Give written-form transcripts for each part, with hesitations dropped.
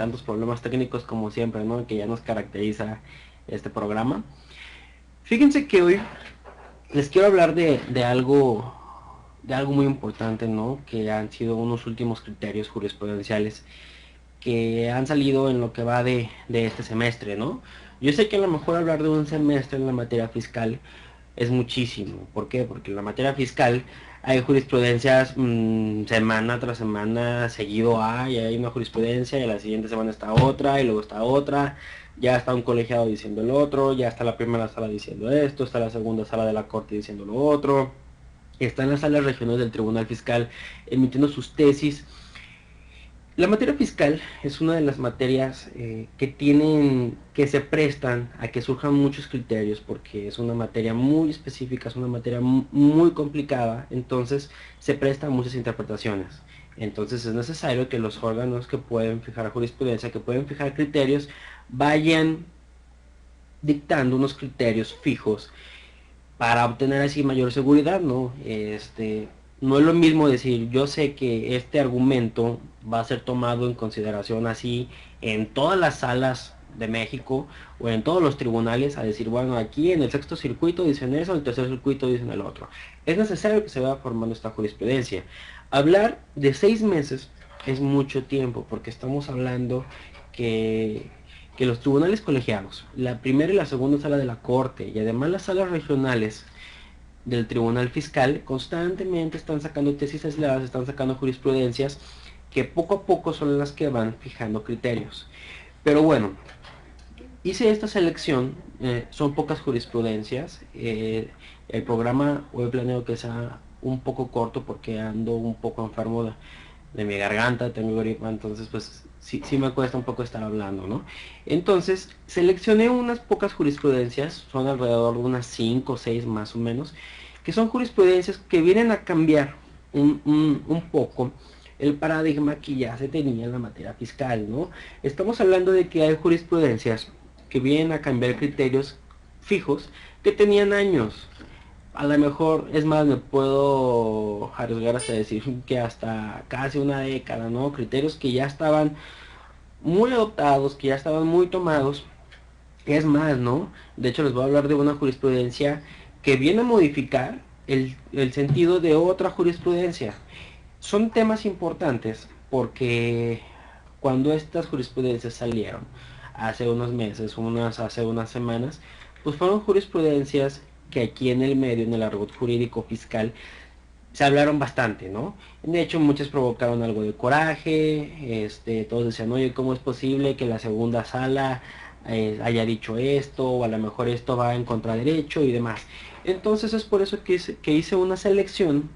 sin tantos problemas técnicos como siempre, ¿no? Que ya nos caracteriza este programa. Fíjense que hoy les quiero hablar de algo muy importante, ¿no? Que han sido unos últimos criterios jurisprudenciales que han salido en lo que va de este semestre, ¿no? Yo sé que a lo mejor hablar de un semestre en la materia fiscal es muchísimo. ¿Por qué? Porque en la materia fiscal hay jurisprudencias semana tras semana, seguido hay una jurisprudencia, y la siguiente semana está otra, y luego está otra, ya está un colegiado diciendo el otro, ya está la primera sala diciendo esto, está la segunda sala de la corte diciendo lo otro, están las salas regionales del tribunal fiscal emitiendo sus tesis. La materia fiscal es una de las materias que se prestan a que surjan muchos criterios, porque es una materia muy específica, es una materia muy complicada, entonces se presta a muchas interpretaciones. Entonces es necesario que los órganos que pueden fijar jurisprudencia, que pueden fijar criterios, vayan dictando unos criterios fijos para obtener así mayor seguridad, ¿no? No es lo mismo decir, yo sé que este argumento va a ser tomado en consideración así en todas las salas de México o en todos los tribunales, a decir, bueno, aquí en el sexto circuito dicen eso, en el tercer circuito dicen el otro. Es necesario que se vaya formando esta jurisprudencia. Hablar de 6 meses es mucho tiempo, porque estamos hablando que los tribunales colegiados, la primera y la segunda sala de la corte y además las salas regionales del tribunal fiscal constantemente están sacando tesis aisladas, están sacando jurisprudencias que poco a poco son las que van fijando criterios. Pero bueno, hice esta selección, son pocas jurisprudencias, el programa hoy planeo que sea un poco corto porque ando un poco enfermo de mi garganta, tengo gripa, entonces pues sí me cuesta un poco estar hablando, ¿no? Entonces seleccioné unas pocas jurisprudencias, son alrededor de unas 5 o 6 más o menos, que son jurisprudencias que vienen a cambiar un poco el paradigma que ya se tenía en la materia fiscal, ¿no? Estamos hablando de que hay jurisprudencias que vienen a cambiar criterios fijos que tenían años. A lo mejor, es más, me puedo arriesgar hasta decir que hasta casi una década, ¿no? Criterios que ya estaban muy adoptados, que ya estaban muy tomados. Es más, ¿no? De hecho, les voy a hablar de una jurisprudencia que viene a modificar el sentido de otra jurisprudencia. Son temas importantes porque cuando estas jurisprudencias salieron hace unos meses, hace unas semanas, pues fueron jurisprudencias que aquí en el medio, en el argot jurídico fiscal, se hablaron bastante, ¿no? De hecho, muchas provocaron algo de coraje, todos decían, oye, ¿cómo es posible que la segunda sala haya dicho esto, o a lo mejor esto va en contraderecho y demás? Entonces es por eso que hice una selección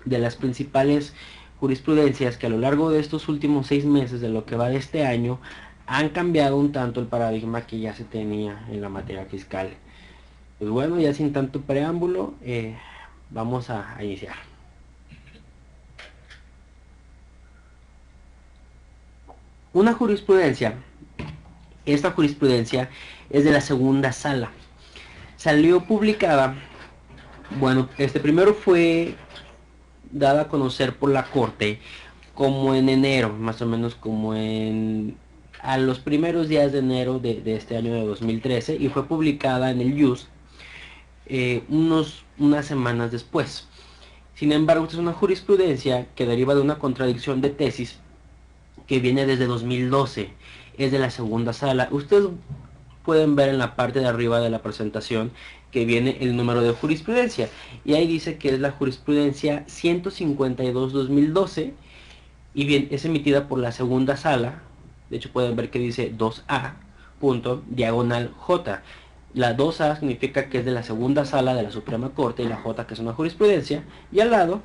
de las principales jurisprudencias que a lo largo de estos últimos 6 meses de lo que va de este año han cambiado un tanto el paradigma que ya se tenía en la materia fiscal. Pues bueno, ya sin tanto preámbulo, vamos a iniciar. Una jurisprudencia, esta jurisprudencia es de la segunda sala. Salió publicada, bueno, primero fue dada a conocer por la corte como en enero, más o menos como a los primeros días de enero de este año de 2013, y fue publicada en el JUS unas semanas después. Sin embargo, esta es una jurisprudencia que deriva de una contradicción de tesis que viene desde 2012, es de la segunda sala. Ustedes pueden ver en la parte de arriba de la presentación que viene el número de jurisprudencia, y ahí dice que es la jurisprudencia 152-2012, y bien, es emitida por la segunda sala. De hecho pueden ver que dice 2A, punto, diagonal J. La 2A significa que es de la segunda sala de la Suprema Corte, y la J que es una jurisprudencia, y al lado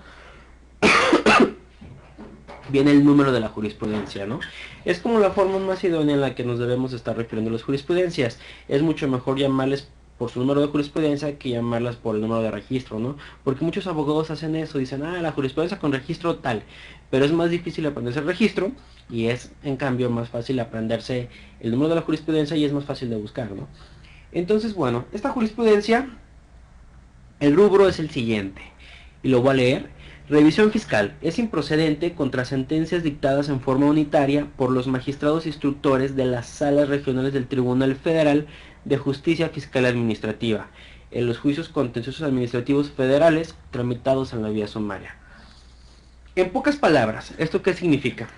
viene el número de la jurisprudencia, ¿no? Es como la forma más idónea en la que nos debemos estar refiriendo a las jurisprudencias. Es mucho mejor llamarles por su número de jurisprudencia que llamarlas por el número de registro, ¿no? Porque muchos abogados hacen eso, dicen, la jurisprudencia con registro tal, pero es más difícil aprenderse el registro, y es en cambio más fácil aprenderse el número de la jurisprudencia, y es más fácil de buscar, ¿no? Entonces, bueno, esta jurisprudencia, el rubro es el siguiente, y lo voy a leer. Revisión fiscal. Es improcedente contra sentencias dictadas en forma unitaria por los magistrados instructores de las salas regionales del Tribunal Federal de Justicia Fiscal Administrativa en los juicios contenciosos administrativos federales tramitados en la vía sumaria. En pocas palabras, ¿esto qué significa?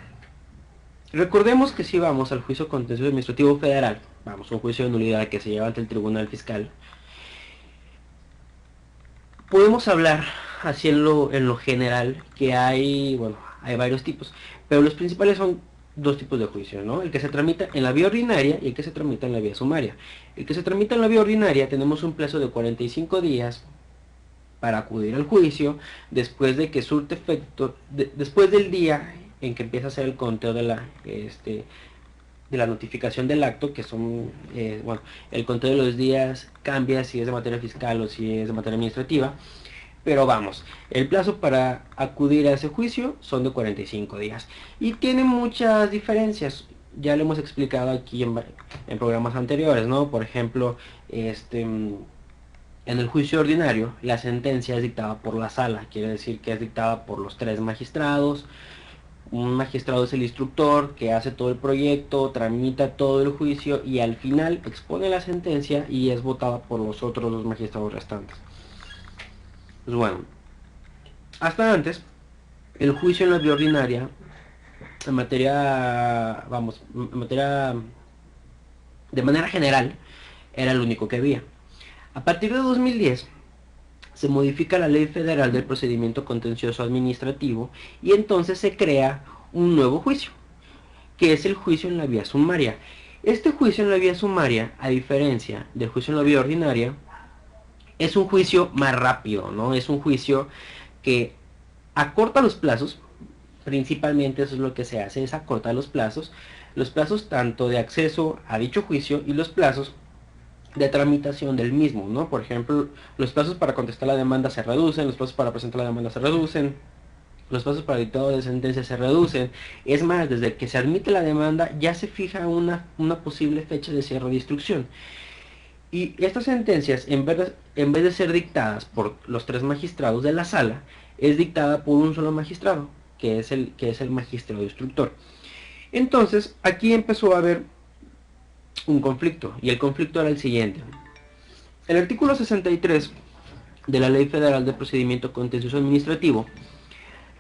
Recordemos que si vamos al juicio contencioso administrativo federal, vamos a un juicio de nulidad que se lleva ante el Tribunal Fiscal, podemos hablar así en lo general que hay, bueno, hay varios tipos, pero los principales son dos tipos de juicio, ¿no? El que se tramita en la vía ordinaria y el que se tramita en la vía sumaria. El que se tramita en la vía ordinaria tenemos un plazo de 45 días para acudir al juicio después de que surte efecto, después del día en que empieza a hacer el conteo de la notificación del acto, que son, bueno, el conteo de los días cambia si es de materia fiscal o si es de materia administrativa, pero vamos, el plazo para acudir a ese juicio son de 45 días y tiene muchas diferencias. Ya lo hemos explicado aquí en programas anteriores, ¿no? Por ejemplo, en el juicio ordinario, la sentencia es dictada por la sala, quiere decir que es dictada por los 3 magistrados. Un magistrado es el instructor que hace todo el proyecto, tramita todo el juicio y al final expone la sentencia y es votada por los otros 2 magistrados restantes. Pues bueno, hasta antes, el juicio en la vía ordinaria, en materia, vamos, en materia, de manera general, era el único que había. A partir de 2010, se modifica la Ley Federal del Procedimiento Contencioso Administrativo y entonces se crea un nuevo juicio, que es el juicio en la vía sumaria. Este juicio en la vía sumaria, a diferencia del juicio en la vía ordinaria, es un juicio más rápido, ¿no? Es un juicio que acorta los plazos, principalmente eso es lo que se hace, es acortar los plazos tanto de acceso a dicho juicio y los plazos de tramitación del mismo, ¿no? Por ejemplo, los plazos para contestar la demanda se reducen, los plazos para presentar la demanda se reducen, los plazos para dictado de sentencia se reducen. Es más, desde que se admite la demanda ya se fija una posible fecha de cierre de instrucción. Y estas sentencias, en vez de ser dictadas por los 3 magistrados de la sala, es dictada por un solo magistrado, que es el magistrado instructor. Entonces, aquí empezó a haber un conflicto, y el conflicto era el siguiente. El artículo 63 de la Ley Federal de Procedimiento Contencioso Administrativo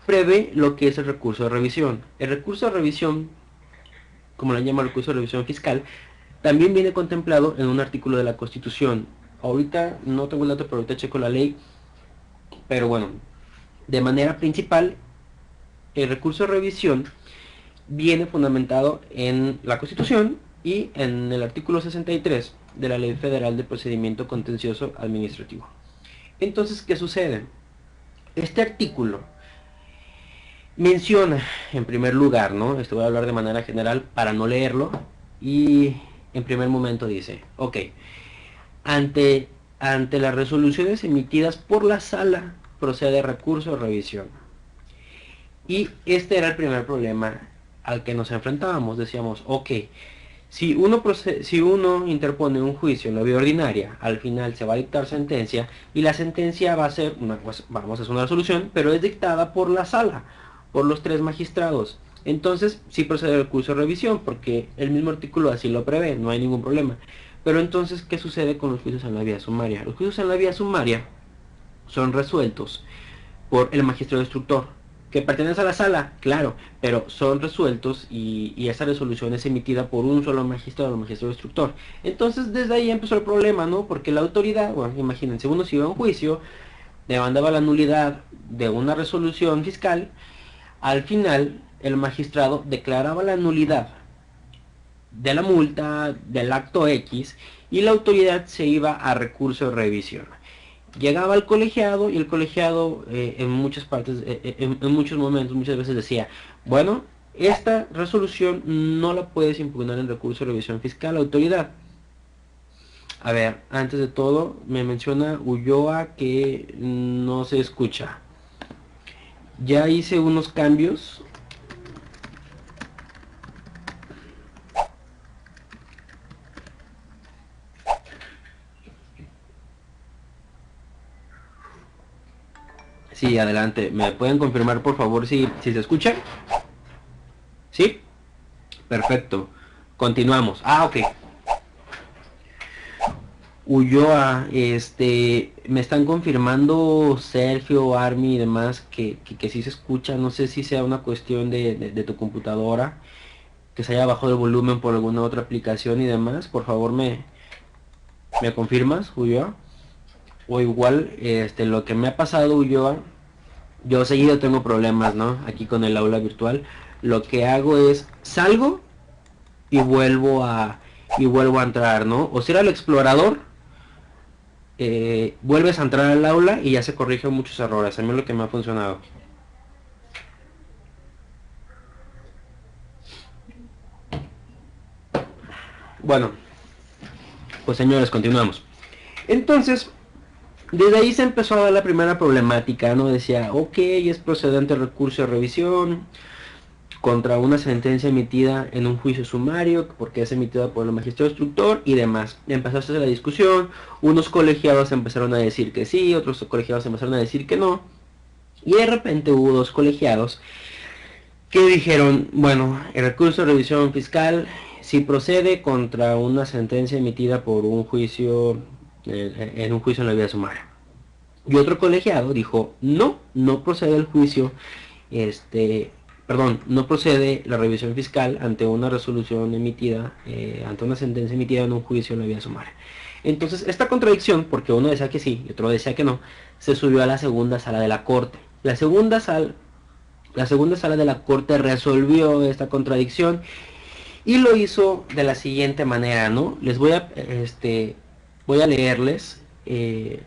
prevé lo que es el recurso de revisión. El recurso de revisión, como le llama el recurso de revisión fiscal, también viene contemplado en un artículo de la Constitución. Ahorita no tengo el dato, pero ahorita checo la ley. Pero bueno, de manera principal, el recurso de revisión viene fundamentado en la Constitución y en el artículo 63 de la Ley Federal de Procedimiento Contencioso Administrativo. Entonces, ¿qué sucede? Este artículo menciona, en primer lugar, ¿no? Esto voy a hablar de manera general para no leerlo. Y en primer momento dice, ok, ante, ante las resoluciones emitidas por la sala procede recurso de revisión. Y este era el primer problema al que nos enfrentábamos. Decíamos, ok, si uno interpone un juicio en la vía ordinaria, al final se va a dictar sentencia y la sentencia va a ser, pues, vamos a hacer una resolución, pero es dictada por la sala, por los 3 magistrados. Entonces sí procede el recurso de revisión porque el mismo artículo así lo prevé, no hay ningún problema. Pero entonces, ¿qué sucede con los juicios en la vía sumaria? Los juicios en la vía sumaria son resueltos por el magistrado instructor, que pertenece a la sala, claro, pero son resueltos y esa resolución es emitida por un solo magistrado, el magistrado instructor. Entonces desde ahí empezó el problema, ¿no? Porque la autoridad, bueno, imagínense, uno se iba a un juicio, demandaba la nulidad de una resolución fiscal, al final el magistrado declaraba la nulidad de la multa, del acto X, y la autoridad se iba a recurso de revisión. Llegaba al colegiado y el colegiado en muchas partes, en muchos momentos, muchas veces decía, bueno, esta resolución no la puedes impugnar en recurso de revisión fiscal, autoridad. A ver, antes de todo, me menciona Ulloa que no se escucha. Ya hice unos cambios. Sí, adelante. ¿Me pueden confirmar por favor si se escucha? ¿Sí? Perfecto. Continuamos. Ah, ok. Ulloa, me están confirmando Sergio, Army y demás que sí se escucha. No sé si sea una cuestión de tu computadora, que se haya bajado el volumen por alguna otra aplicación y demás. Por favor, me confirmas, Ulloa. O igual, lo que me ha pasado, Ulloa, yo seguido tengo problemas, ¿no? Aquí con el aula virtual. Lo que hago es salgo y vuelvo a entrar, ¿no? O sea, el explorador, vuelves a entrar al aula y ya se corrigen muchos errores. A mí es lo que me ha funcionado. Bueno, pues señores, continuamos. Entonces, desde ahí se empezó a dar la primera problemática, ¿no? Decía, ok, es procedente el recurso de revisión contra una sentencia emitida en un juicio sumario, porque es emitida por el magistrado instructor y demás. Empezó a hacerse la discusión, unos colegiados empezaron a decir que sí, otros colegiados empezaron a decir que no, y de repente hubo dos colegiados que dijeron, bueno, el recurso de revisión fiscal sí procede contra una sentencia emitida por un juicio, en un juicio en la vía sumaria. Y otro colegiado dijo, no, no procede el juicio, no procede la revisión fiscal ante una resolución emitida, ante una sentencia emitida en un juicio en la vía sumaria. Entonces, esta contradicción, porque uno decía que sí y otro decía que no, se subió a la segunda sala de la corte. La segunda sala de la corte resolvió esta contradicción y lo hizo de la siguiente manera, ¿no? Voy a leerles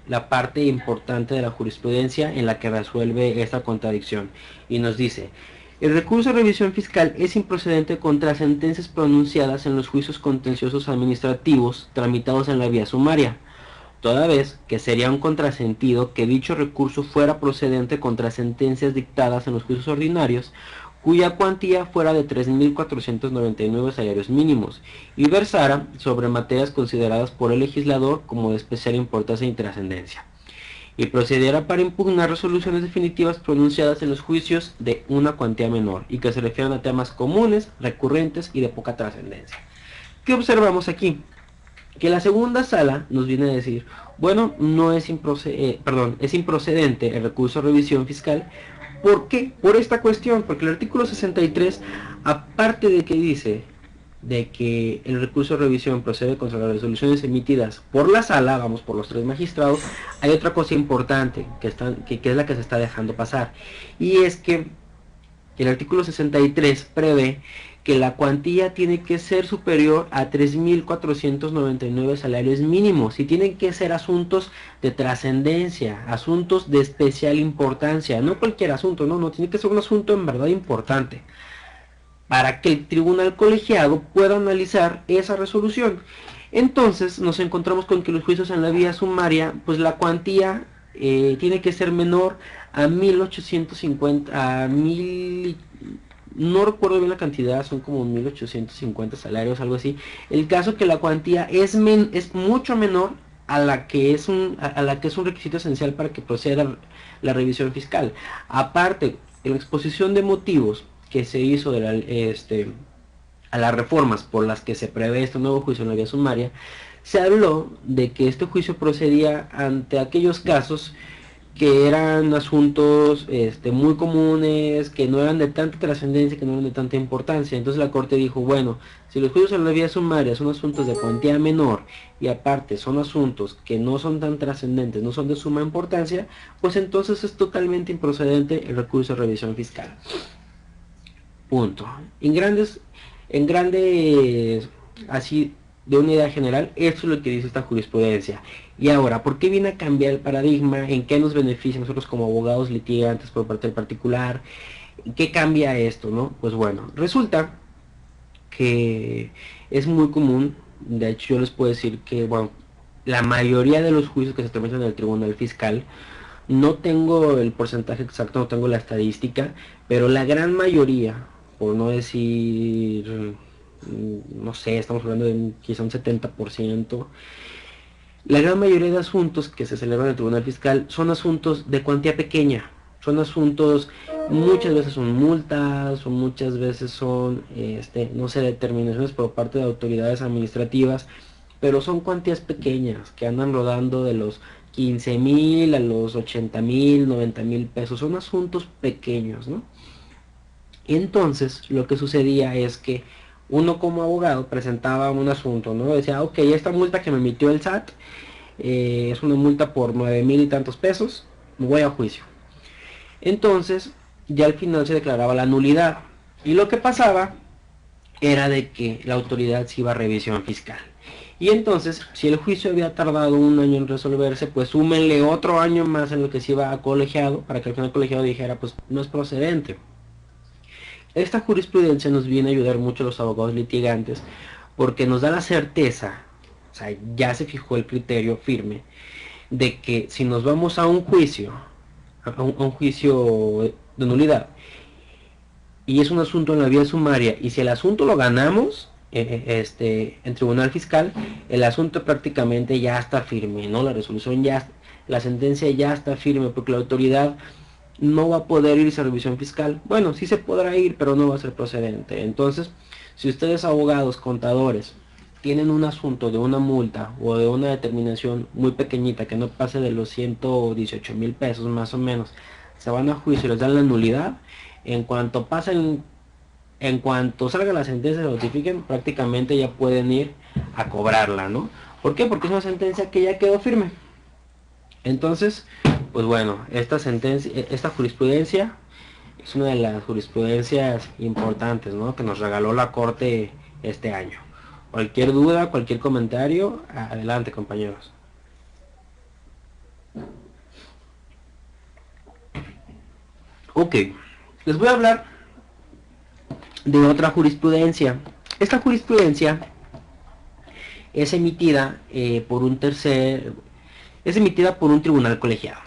la parte importante de la jurisprudencia en la que resuelve esta contradicción. Y nos dice, el recurso de revisión fiscal es improcedente contra sentencias pronunciadas en los juicios contenciosos administrativos tramitados en la vía sumaria, toda vez que sería un contrasentido que dicho recurso fuera procedente contra sentencias dictadas en los juicios ordinarios cuya cuantía fuera de 3.499 salarios mínimos y versara sobre materias consideradas por el legislador como de especial importancia y trascendencia, y procediera para impugnar resoluciones definitivas pronunciadas en los juicios de una cuantía menor y que se refieran a temas comunes, recurrentes y de poca trascendencia. ¿Qué observamos aquí? Que la segunda sala nos viene a decir, bueno, no es es improcedente el recurso de revisión fiscal. ¿Por qué? Por esta cuestión, porque el artículo 63, aparte de que dice de que el recurso de revisión procede contra las resoluciones emitidas por la sala, vamos, por los tres magistrados, hay otra cosa importante que es la que se está dejando pasar, y es que el artículo 63 prevé que la cuantía tiene que ser superior a 3.499 salarios mínimos y tienen que ser asuntos de trascendencia, asuntos de especial importancia, no cualquier asunto, no, tiene que ser un asunto en verdad importante para que el tribunal colegiado pueda analizar esa resolución. Entonces nos encontramos con que los juicios en la vía sumaria, pues la cuantía tiene que ser menor a 1.850, a 1.000, no recuerdo bien la cantidad, son como 1.850 salarios, algo así. El caso que la cuantía es mucho menor a la que es un requisito esencial para que proceda la revisión fiscal. Aparte, en la exposición de motivos que se hizo a las reformas por las que se prevé este nuevo juicio en la vía sumaria, se habló de que este juicio procedía ante aquellos casos que eran asuntos muy comunes, que no eran de tanta trascendencia, que no eran de tanta importancia. Entonces la corte dijo, bueno, si los juicios en la vía sumaria son asuntos de cuantía menor y aparte son asuntos que no son tan trascendentes, no son de suma importancia, pues entonces es totalmente improcedente el recurso de revisión fiscal. Punto. En grandes, así, de una idea general, esto es lo que dice esta jurisprudencia. Y ahora, ¿por qué viene a cambiar el paradigma? ¿En qué nos beneficia a nosotros como abogados litigantes por parte del particular? ¿Qué cambia esto, no? Pues bueno, resulta que es muy común, de hecho yo les puedo decir que, bueno, la mayoría de los juicios que se tramitan en el tribunal fiscal, no tengo el porcentaje exacto, no tengo la estadística, pero la gran mayoría, por no decir, no sé, estamos hablando de quizá un 70%, la gran mayoría de asuntos que se celebran en el tribunal fiscal son asuntos de cuantía pequeña. Son asuntos, muchas veces son multas, o muchas veces son, no sé, determinaciones por parte de autoridades administrativas, pero son cuantías pequeñas que andan rodando de los 15,000 a los 80,000, 90,000 pesos. Son asuntos pequeños, ¿no? Y entonces lo que sucedía es que uno como abogado presentaba un asunto, ¿no? Decía, ok, esta multa que me emitió el SAT es una multa por 9,000 y tantos pesos, me voy a juicio. Entonces ya al final se declaraba la nulidad. Y lo que pasaba era de que la autoridad se iba a revisión fiscal. Y entonces, si el juicio había tardado un año en resolverse, pues súmenle otro año más en lo que se iba a colegiado, para que al final el colegiado dijera, pues no es procedente. Esta jurisprudencia nos viene a ayudar mucho a los abogados litigantes porque nos da la certeza, o sea, ya se fijó el criterio firme, de que si nos vamos a un juicio, a un juicio de nulidad, y es un asunto en la vía sumaria, y si el asunto lo ganamos en tribunal fiscal, el asunto prácticamente ya está firme, ¿no? La resolución ya, la sentencia ya está firme, porque la autoridad no va a poder irse a revisión fiscal. Bueno, sí se podrá ir, pero no va a ser procedente. Entonces, si ustedes abogados, contadores, tienen un asunto de una multa o de una determinación muy pequeñita que no pase de los 118,000 pesos más o menos, se van a juicio y les dan la nulidad. En cuanto pasen, en cuanto salga la sentencia, se notifiquen, prácticamente ya pueden ir a cobrarla, ¿no? ¿Por qué? Porque es una sentencia que ya quedó firme. Entonces, pues bueno, esta sentencia, esta jurisprudencia es una de las jurisprudencias importantes, ¿no? Que nos regaló la Corte este año. Cualquier duda, cualquier comentario, adelante, compañeros. Ok, les voy a hablar de otra jurisprudencia. Esta jurisprudencia es emitida es emitida por un tribunal colegiado.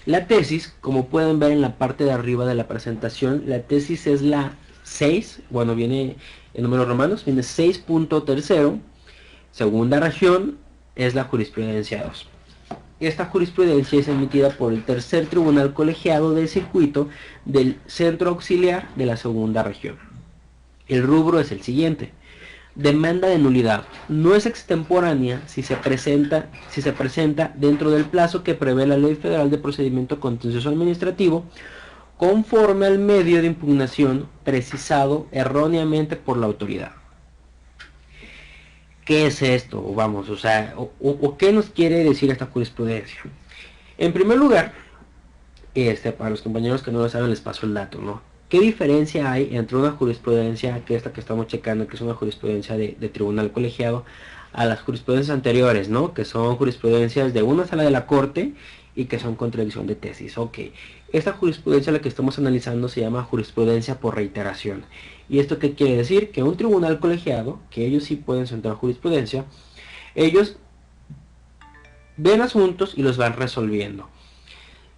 La tesis, como pueden ver en la parte de arriba de la presentación, la tesis es la 6, bueno, viene en números romanos, viene 6.3, segunda región, es la jurisprudencia 2. Esta jurisprudencia es emitida por el tercer tribunal colegiado del circuito del centro auxiliar de la segunda región. El rubro es el siguiente: demanda de nulidad. No es extemporánea si se presenta dentro del plazo que prevé la Ley Federal de Procedimiento Contencioso Administrativo, conforme al medio de impugnación precisado erróneamente por la autoridad. ¿Qué es esto? Vamos, o sea, ¿qué nos quiere decir esta jurisprudencia? En primer lugar, para los compañeros que no lo saben, les paso el dato, ¿no? ¿Qué diferencia hay entre una jurisprudencia, que esta que estamos checando, que es una jurisprudencia de tribunal colegiado, a las jurisprudencias anteriores, ¿no? Que son jurisprudencias de una sala de la corte y que son contradicción de tesis. Ok, esta jurisprudencia, la que estamos analizando, se llama jurisprudencia por reiteración. ¿Y esto qué quiere decir? Que un tribunal colegiado, que ellos sí pueden sentar jurisprudencia, ellos ven asuntos y los van resolviendo.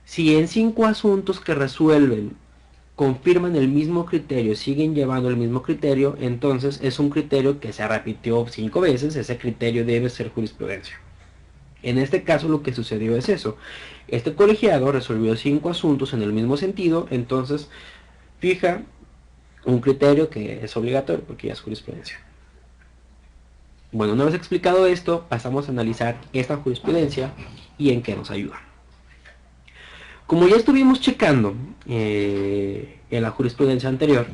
Si en 5 asuntos que resuelven confirman el mismo criterio, siguen llevando el mismo criterio, entonces es un criterio que se repitió 5 veces, ese criterio debe ser jurisprudencia. En este caso lo que sucedió es eso: este colegiado resolvió 5 asuntos en el mismo sentido, entonces fija un criterio que es obligatorio porque ya es jurisprudencia. Bueno, una vez explicado esto, pasamos a analizar esta jurisprudencia y en qué nos ayuda. Como ya estuvimos checando en la jurisprudencia anterior,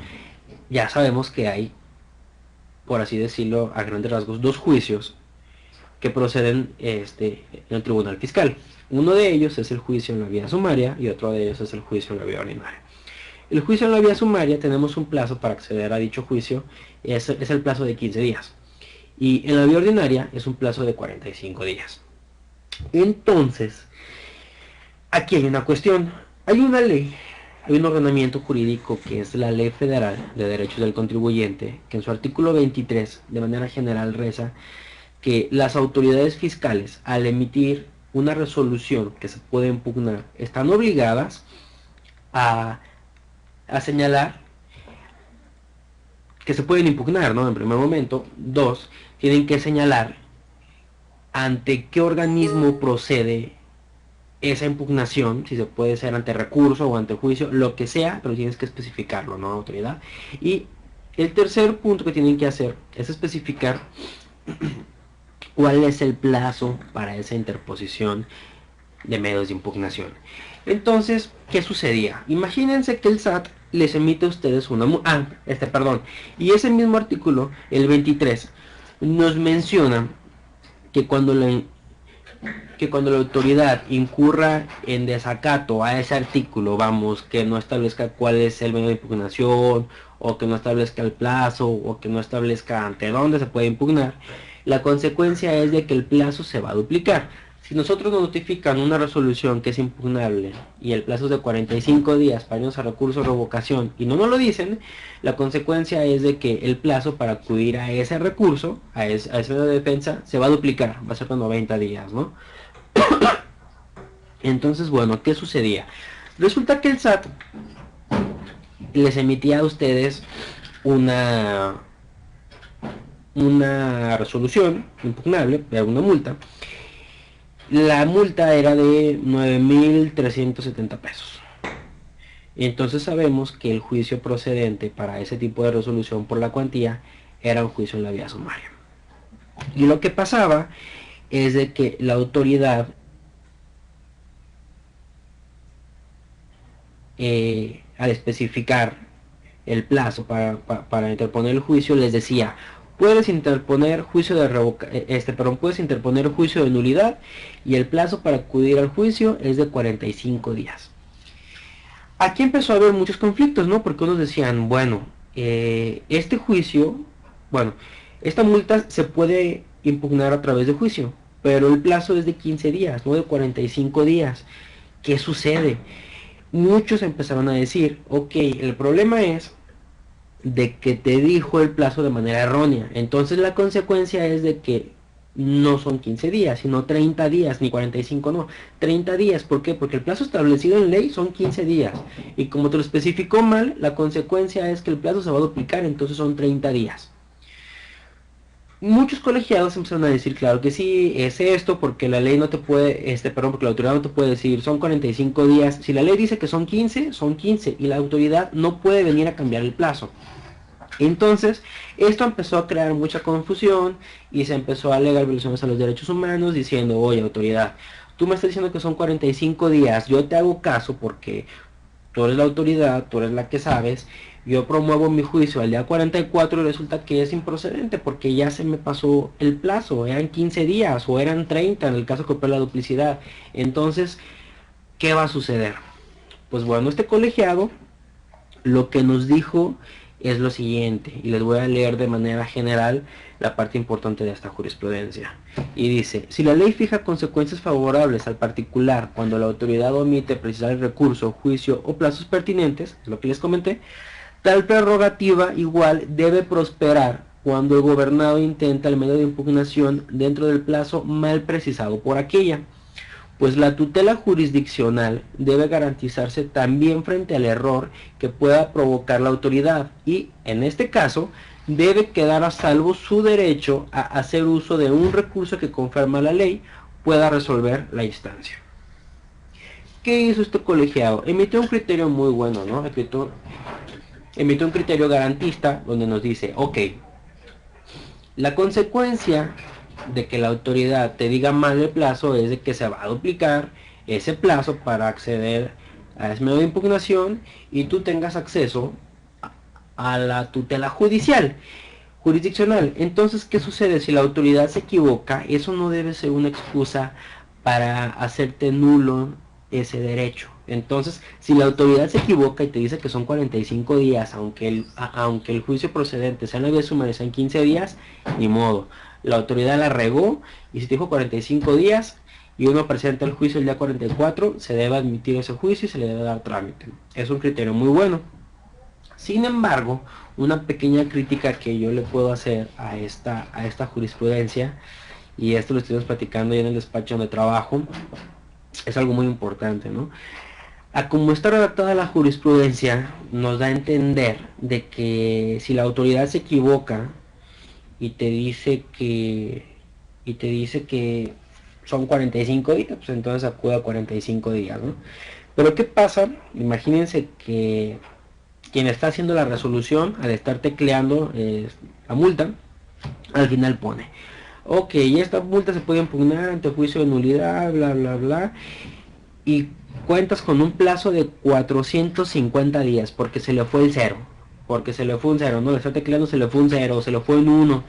ya sabemos que hay, por así decirlo, a grandes rasgos, dos juicios que proceden en el tribunal fiscal. Uno de ellos es el juicio en la vía sumaria y otro de ellos es el juicio en la vía ordinaria. El juicio en la vía sumaria, tenemos un plazo para acceder a dicho juicio, es el plazo de 15 días. Y en la vía ordinaria es un plazo de 45 días. Entonces, aquí hay una cuestión. Hay una ley, hay un ordenamiento jurídico que es la Ley Federal de Derechos del Contribuyente, que en su artículo 23 de manera general reza que las autoridades fiscales, al emitir una resolución que se puede impugnar, están obligadas a señalar que se pueden impugnar, ¿no? En primer momento. Dos, tienen que señalar ante qué organismo procede esa impugnación, si se puede hacer ante recurso o ante juicio, lo que sea, pero tienes que especificarlo, ¿no? Autoridad. Y el tercer punto que tienen que hacer es especificar cuál es el plazo para esa interposición de medios de impugnación. Entonces, ¿qué sucedía? Imagínense que el SAT les emite a ustedes una perdón. Y ese mismo artículo, el 23, nos menciona que cuando la autoridad incurra en desacato a ese artículo, vamos, que no establezca cuál es el medio de impugnación, o que no establezca el plazo, o que no establezca ante dónde se puede impugnar, la consecuencia es de que el plazo se va a duplicar. Si nosotros nos notifican una resolución que es impugnable y el plazo es de 45 días para irnos a recurso de revocación y no nos lo dicen, la consecuencia es de que el plazo para acudir a ese recurso, a ese medio de defensa, se va a duplicar, va a ser de 90 días, ¿no? Entonces, bueno, ¿qué sucedía? Resulta que el SAT les emitía a ustedes una resolución impugnable, una multa. La multa era de 9.370 pesos. Entonces sabemos que el juicio procedente para ese tipo de resolución por la cuantía era un juicio en la vía sumaria. Y lo que pasaba es de que la autoridad al especificar el plazo para interponer el juicio, les decía, puedes interponer juicio de puedes interponer juicio de nulidad y el plazo para acudir al juicio es de 45 días. Aquí empezó a haber muchos conflictos, ¿no? Porque unos decían, bueno, este juicio, bueno, esta multa se puede impugnar a través de juicio, pero el plazo es de 15 días, no de 45 días. ¿Qué sucede? Muchos empezaron a decir, ok, el problema es de que te dijo el plazo de manera errónea. Entonces la consecuencia es de que no son 15 días, sino 30 días, ni 45 no, 30 días. ¿Por qué? Porque el plazo establecido en ley son 15 días. Y como te lo especificó mal, la consecuencia es que el plazo se va a duplicar, entonces son 30 días. Muchos colegiados empezaron a decir, claro que sí, es esto, porque la ley no te puede, porque la autoridad no te puede decir, son 45 días. Si la ley dice que son 15, son 15, y la autoridad no puede venir a cambiar el plazo. Entonces, esto empezó a crear mucha confusión y se empezó a alegar violaciones a los derechos humanos diciendo, oye, autoridad, tú me estás diciendo que son 45 días, yo te hago caso porque tú eres la autoridad, tú eres la que sabes, yo promuevo mi juicio al día 44 y resulta que es improcedente porque ya se me pasó el plazo, eran 15 días o eran 30 en el caso que opera la duplicidad. Entonces, ¿qué va a suceder? Pues bueno, este colegiado lo que nos dijo es lo siguiente, y les voy a leer de manera general la parte importante de esta jurisprudencia. Y dice, si la ley fija consecuencias favorables al particular cuando la autoridad omite precisar el recurso, juicio o plazos pertinentes, es lo que les comenté, tal prerrogativa igual debe prosperar cuando el gobernado intenta el medio de impugnación dentro del plazo mal precisado por aquella, pues la tutela jurisdiccional debe garantizarse también frente al error que pueda provocar la autoridad y, en este caso, debe quedar a salvo su derecho a hacer uso de un recurso que conforme a la ley pueda resolver la instancia. ¿Qué hizo este colegiado? Emitió un criterio muy bueno, ¿no? Emitió un criterio garantista donde nos dice, ok, la consecuencia de que la autoridad te diga mal el plazo es de que se va a duplicar ese plazo para acceder a ese medio de impugnación y tú tengas acceso a la tutela jurisdiccional. Entonces, ¿qué sucede? Si la autoridad se equivoca, eso no debe ser una excusa para hacerte nulo ese derecho. Entonces, si la autoridad se equivoca y te dice que son 45 días, aunque el juicio procedente sea en la vía sumaria en 15 días, ni modo. La autoridad la regó y si te dijo 45 días y uno presenta el juicio el día 44, se debe admitir ese juicio y se le debe dar trámite. Es un criterio muy bueno. Sin embargo, una pequeña crítica que yo le puedo hacer a esta jurisprudencia, y esto lo estuvimos platicando ya en el despacho donde trabajo, es algo muy importante, ¿no? A como está redactada la jurisprudencia, nos da a entender de que si la autoridad se equivoca y te dice que son 45 días, pues entonces acude a 45 días, ¿no? Pero ¿qué pasa? Imagínense que quien está haciendo la resolución, al estar tecleando la multa, al final pone, ok, esta multa se puede impugnar ante juicio de nulidad, bla, bla, bla, y cuentas con un plazo de 450 días, porque se le fue el cero, porque se le fue un cero, ¿no? Le está tecleando, se le fue un cero, se le fue un uno.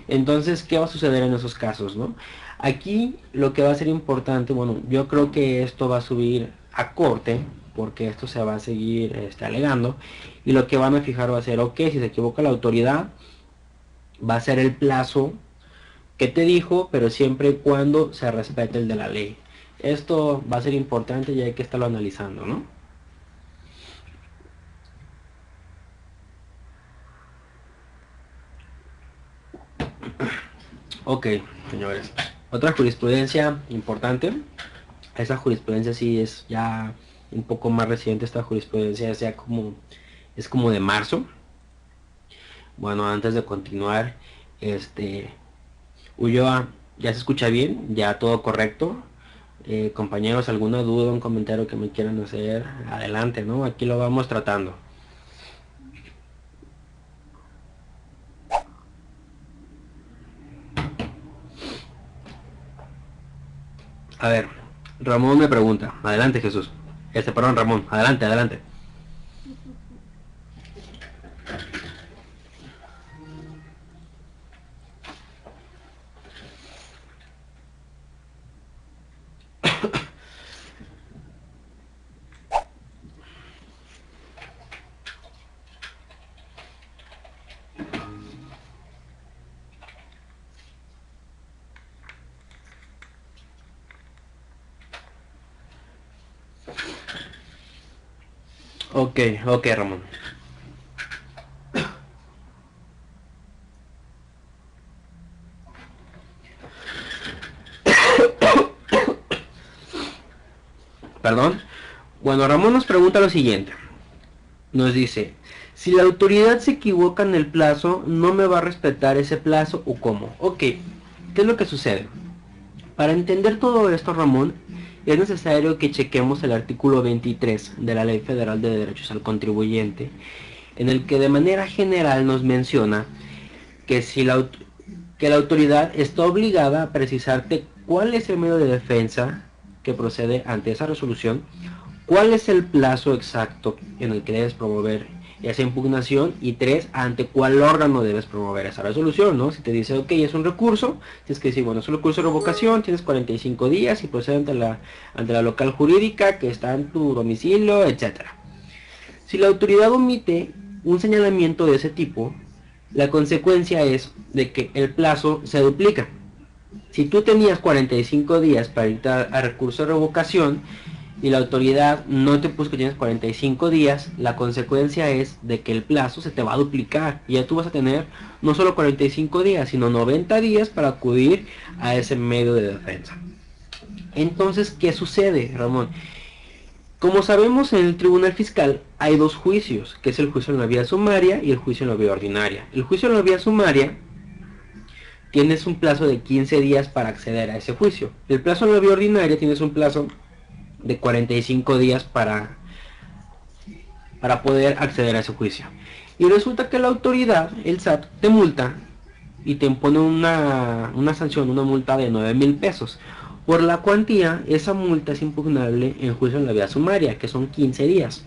Entonces, ¿qué va a suceder en esos casos, no? Aquí lo que va a ser importante, bueno, yo creo que esto va a subir a corte, porque esto se va a seguir alegando, y lo que van a fijar va a ser, ok, si se equivoca la autoridad, va a ser el plazo que te dijo, pero siempre y cuando se respete el de la ley. Esto va a ser importante y hay que estarlo analizando, ¿no? Ok, señores. Otra jurisprudencia importante. Esa jurisprudencia sí es ya un poco más reciente. Esta jurisprudencia es como de marzo. Bueno, antes de continuar, Ulloa, ¿ya se escucha bien? ¿Ya todo correcto? Compañeros, ¿alguna duda, un comentario que me quieran hacer? Adelante, ¿no? Aquí lo vamos tratando. A ver, Ramón me pregunta. Adelante, Jesús. Perdón, Ramón. Adelante, adelante. Ok, ok, Ramón. Perdón. Bueno, Ramón nos pregunta lo siguiente. Nos dice, si la autoridad se equivoca en el plazo, ¿no me va a respetar ese plazo o cómo? Ok, ¿qué es lo que sucede? Para entender todo esto, Ramón, es necesario que chequemos el artículo 23 de la Ley Federal de Derechos al Contribuyente, en el que de manera general nos menciona que que la autoridad está obligada a precisarte cuál es el medio de defensa que procede ante esa resolución, cuál es el plazo exacto en el que debes promover esa impugnación y tres, ante cuál órgano debes promover esa resolución, ¿no? Si te dice, ok, es un recurso, tienes que decir, bueno, es un recurso de revocación, tienes 45 días y procede ante la local jurídica que está en tu domicilio, etcétera. Si la autoridad omite un señalamiento de ese tipo, la consecuencia es de que el plazo se duplica. Si tú tenías 45 días para ir a recurso de revocación y la autoridad no te puso que tienes 45 días, la consecuencia es de que el plazo se te va a duplicar y ya tú vas a tener no solo 45 días, sino 90 días para acudir a ese medio de defensa. Entonces, ¿qué sucede, Ramón? Como sabemos, en el Tribunal Fiscal hay dos juicios, que es el juicio en la vía sumaria y el juicio en la vía ordinaria. El juicio en la vía sumaria tienes un plazo de 15 días para acceder a ese juicio. El plazo en la vía ordinaria tienes un plazo de 45 días para poder acceder a ese juicio. Y resulta que la autoridad, el SAT, te multa y te impone una sanción, una multa de 9,000 pesos. Por la cuantía, esa multa es impugnable en juicio en la vía sumaria, que son 15 días.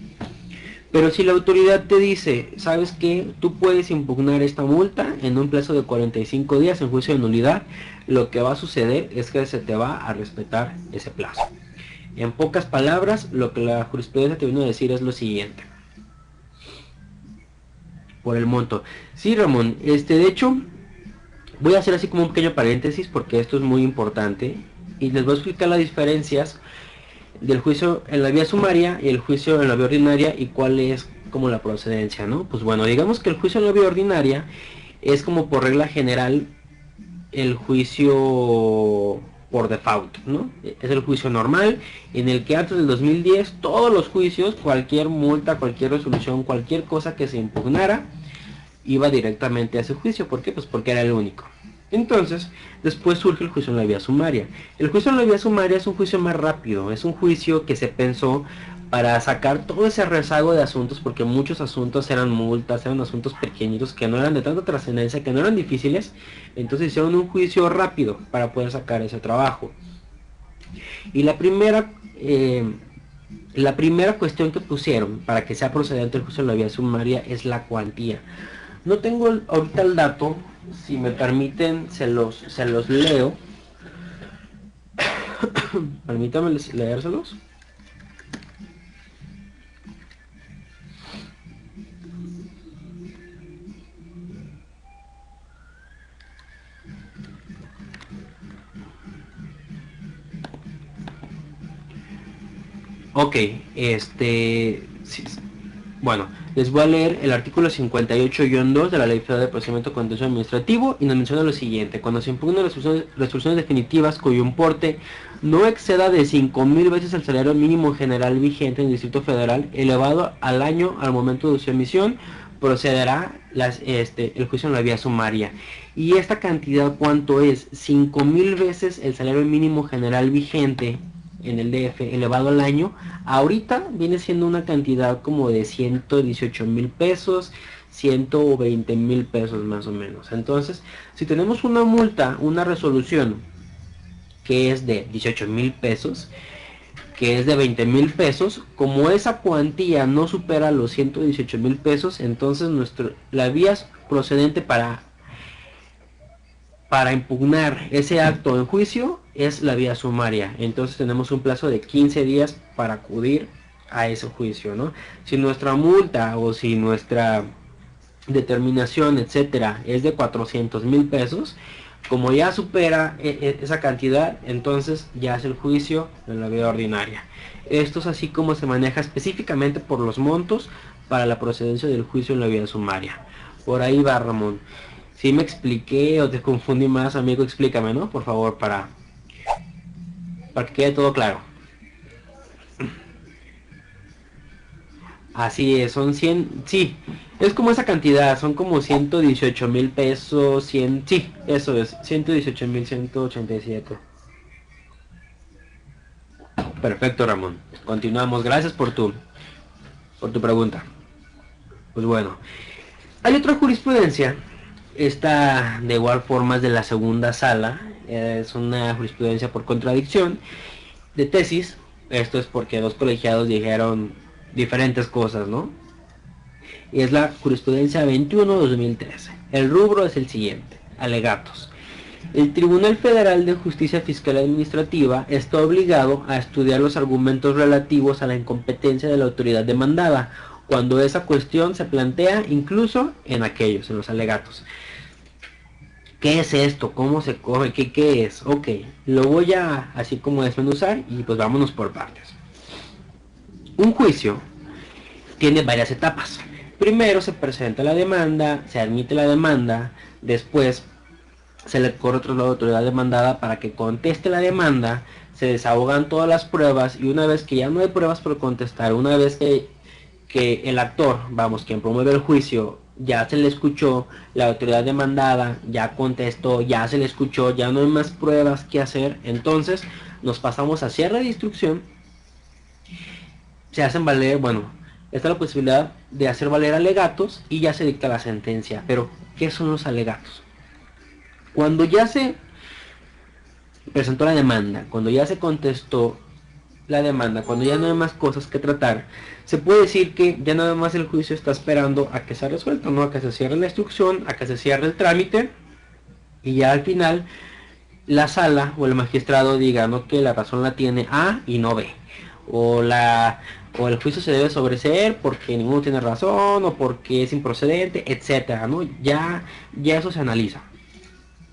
Pero si la autoridad te dice, ¿sabes qué? Tú puedes impugnar esta multa en un plazo de 45 días en juicio de nulidad, lo que va a suceder es que se te va a respetar ese plazo. En pocas palabras, lo que la jurisprudencia te viene a decir es lo siguiente. Por el monto. Sí, Ramón, de hecho, voy a hacer así como un pequeño paréntesis porque esto es muy importante y les voy a explicar las diferencias del juicio en la vía sumaria y el juicio en la vía ordinaria y cuál es como la procedencia, ¿no? Pues bueno, digamos que el juicio en la vía ordinaria es como por regla general el juicio por default, ¿no? Es el juicio normal en el que antes del 2010 todos los juicios, cualquier multa, cualquier resolución, cualquier cosa que se impugnara, iba directamente a ese juicio. ¿Por qué? Pues porque era el único. Entonces, después surge el juicio en la vía sumaria. El juicio en la vía sumaria es un juicio más rápido, es un juicio que se pensó para sacar todo ese rezago de asuntos, porque muchos asuntos eran multas, eran asuntos pequeñitos que no eran de tanta trascendencia, que no eran difíciles. Entonces hicieron un juicio rápido para poder sacar ese trabajo. Y la primera cuestión que pusieron para que sea procedente el juicio en la vía sumaria es la cuantía. No tengo ahorita el dato, si me permiten se los leo. Permítanme leérselos. Ok, bueno, les voy a leer el artículo 58-2 de la Ley Federal de Procedimiento Contencioso Administrativo y nos menciona lo siguiente: cuando se impugnan resoluciones definitivas cuyo importe no exceda de 5,000 veces el salario mínimo general vigente en el Distrito Federal, elevado al año al momento de su emisión, procederá el juicio en la vía sumaria. Y esta cantidad, ¿cuánto es? 5,000 veces el salario mínimo general vigente en el DF elevado al año. Ahorita viene siendo una cantidad como de 118,000 pesos, 120,000 pesos más o menos. Entonces, si tenemos una multa, una resolución que es de 18,000 pesos, que es de 20,000 pesos, como esa cuantía no supera los 118,000 pesos, entonces la vía procedente para impugnar ese acto en juicio es la vía sumaria. Entonces tenemos un plazo de 15 días para acudir a ese juicio, ¿no? Si nuestra multa o si nuestra determinación, etcétera, es de 400,000 pesos, como ya supera esa cantidad, entonces ya es el juicio en la vía ordinaria. Esto es así como se maneja específicamente por los montos para la procedencia del juicio en la vía sumaria. Por ahí va, Ramón. Si me expliqué o te confundí más, amigo, explícame, ¿no? Por favor, para que quede todo claro. Así es, son 100, sí, es como esa cantidad, son como 118,000 pesos, 100, sí, eso es, 118,187. Perfecto, Ramón. Continuamos, gracias por tu pregunta. Pues bueno, hay otra jurisprudencia, esta de igual forma es de la segunda sala, es una jurisprudencia por contradicción de tesis. Esto es porque dos colegiados dijeron diferentes cosas, ¿no? Y es la jurisprudencia 21-2013. El rubro es el siguiente: alegatos. El Tribunal Federal de Justicia Fiscal Administrativa está obligado a estudiar los argumentos relativos a la incompetencia de la autoridad demandada, cuando esa cuestión se plantea incluso en los alegatos. ¿Qué es esto? ¿Cómo se coge? ¿Qué es? Ok, lo voy a así como desmenuzar y pues vámonos por partes. Un juicio tiene varias etapas. Primero se presenta la demanda, se admite la demanda, después se le corre otro lado a la autoridad demandada para que conteste la demanda, se desahogan todas las pruebas y una vez que ya no hay pruebas por contestar, una vez que el actor, vamos, quien promueve el juicio, ya se le escuchó, la autoridad demandada ya contestó, ya se le escuchó, ya no hay más pruebas que hacer, entonces nos pasamos a cierre de instrucción. Se hacen valer, bueno, está la posibilidad de hacer valer alegatos y ya se dicta la sentencia. Pero, ¿qué son los alegatos? Cuando ya se presentó la demanda, cuando ya se contestó la demanda, cuando ya no hay más cosas que tratar, se puede decir que ya nada más el juicio está esperando a que sea resuelto, ¿no? A que se cierre la instrucción, a que se cierre el trámite y ya al final la sala o el magistrado diga, no, que la razón la tiene A y no B, o el juicio se debe sobreseer porque ninguno tiene razón o porque es improcedente, etcétera, ¿no? Ya eso se analiza.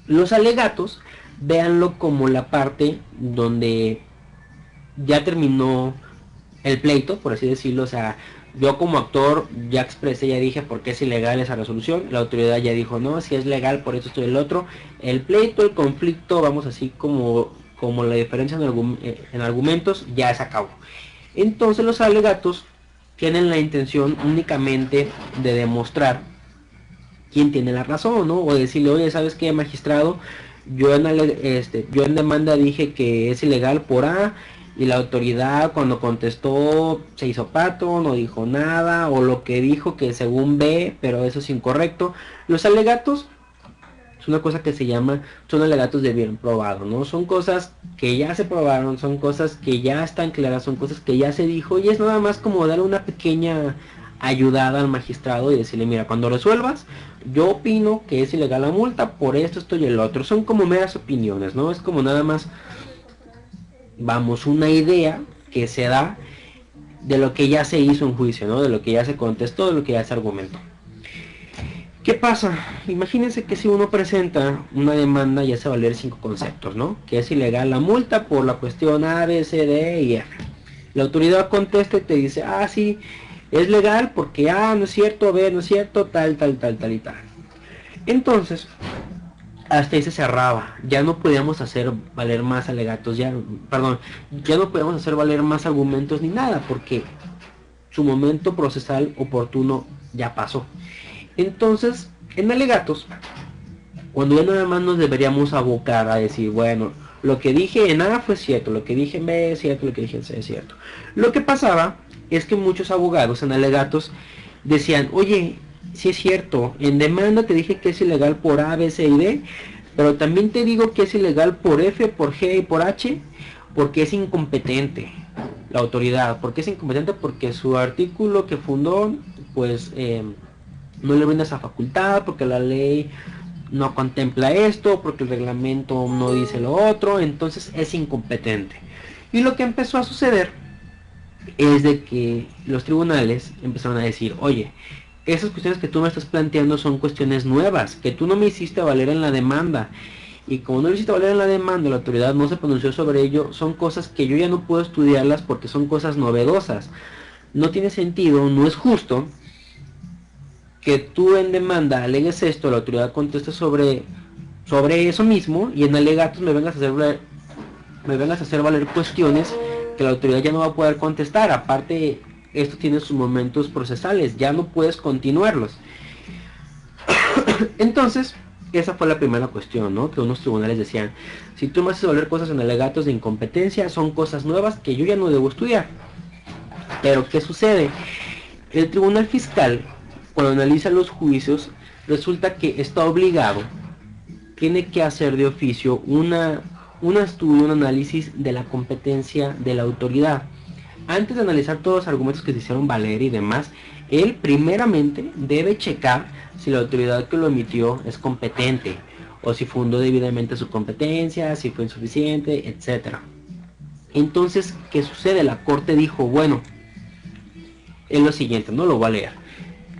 Los alegatos, véanlo como la parte donde ya terminó el pleito, por así decirlo. O sea, yo como actor ya expresé, ya dije por qué es ilegal esa resolución, la autoridad ya dijo no, si es legal por esto, esto y el otro. El pleito, el conflicto, vamos, así como la diferencia en argumentos, ya se acabó. Entonces los alegatos tienen la intención únicamente de demostrar quién tiene la razón, ¿no? O decirle, oye, ¿sabes qué, magistrado? Yo en demanda dije que es ilegal por A, y la autoridad cuando contestó se hizo pato, no dijo nada, o lo que dijo que según B, pero eso es incorrecto. Los alegatos es una cosa que se llama, son alegatos de bien probado, ¿no? Son cosas que ya se probaron, son cosas que ya están claras, son cosas que ya se dijo, y es nada más como dar una pequeña ayudada al magistrado y decirle, mira, cuando resuelvas, yo opino que es ilegal la multa por esto, esto y el otro. Son como meras opiniones, ¿no? Es como nada más, vamos, una idea que se da de lo que ya se hizo en juicio, ¿no? De lo que ya se contestó, de lo que ya se argumentó. ¿Qué pasa? Imagínense que si uno presenta una demanda ya se va a valer 5 conceptos, ¿no? Que es ilegal la multa por la cuestión A, B, C, D y F. La autoridad contesta y te dice, ah, sí, es legal porque A no es cierto, B no es cierto, tal, tal, tal, tal y tal. Entonces, hasta ahí se cerraba. Ya no podíamos hacer valer más alegatos, ya no podíamos hacer valer más argumentos ni nada, porque su momento procesal oportuno ya pasó. Entonces, en alegatos, cuando ya nada más nos deberíamos abocar a decir, bueno, lo que dije en A fue cierto, lo que dije en B es cierto, lo que dije en C es cierto. Lo que pasaba es que muchos abogados en alegatos decían, oye, sí es cierto, en demanda te dije que es ilegal por A, B, C y D, pero también te digo que es ilegal por F, por G y por H, porque es incompetente la autoridad. ¿Por qué es incompetente? Porque su artículo que fundó, pues, no le brinda esa facultad, porque la ley no contempla esto, porque el reglamento no dice lo otro, entonces es incompetente. Y lo que empezó a suceder es de que los tribunales empezaron a decir, oye, esas cuestiones que tú me estás planteando son cuestiones nuevas, que tú no me hiciste valer en la demanda. Y como no lo hiciste valer en la demanda, la autoridad no se pronunció sobre ello, son cosas que yo ya no puedo estudiarlas porque son cosas novedosas. No tiene sentido, no es justo que tú en demanda alegues esto, la autoridad conteste sobre eso mismo, y en alegatos me vengas a hacer valer cuestiones que la autoridad ya no va a poder contestar. Aparte, esto tiene sus momentos procesales, ya no puedes continuarlos. Entonces, esa fue la primera cuestión, ¿no? Que unos tribunales decían, si tú me haces valer cosas en alegatos de incompetencia, son cosas nuevas que yo ya no debo estudiar. Pero, ¿qué sucede? El tribunal fiscal, cuando analiza los juicios, resulta que está obligado, tiene que hacer de oficio un estudio, un análisis de la competencia de la autoridad. Antes de analizar todos los argumentos que se hicieron valer y demás, él primeramente debe checar si la autoridad que lo emitió es competente, o si fundó debidamente su competencia, si fue insuficiente, etc. Entonces, ¿qué sucede? La corte dijo, bueno, es lo siguiente, no lo voy a leer.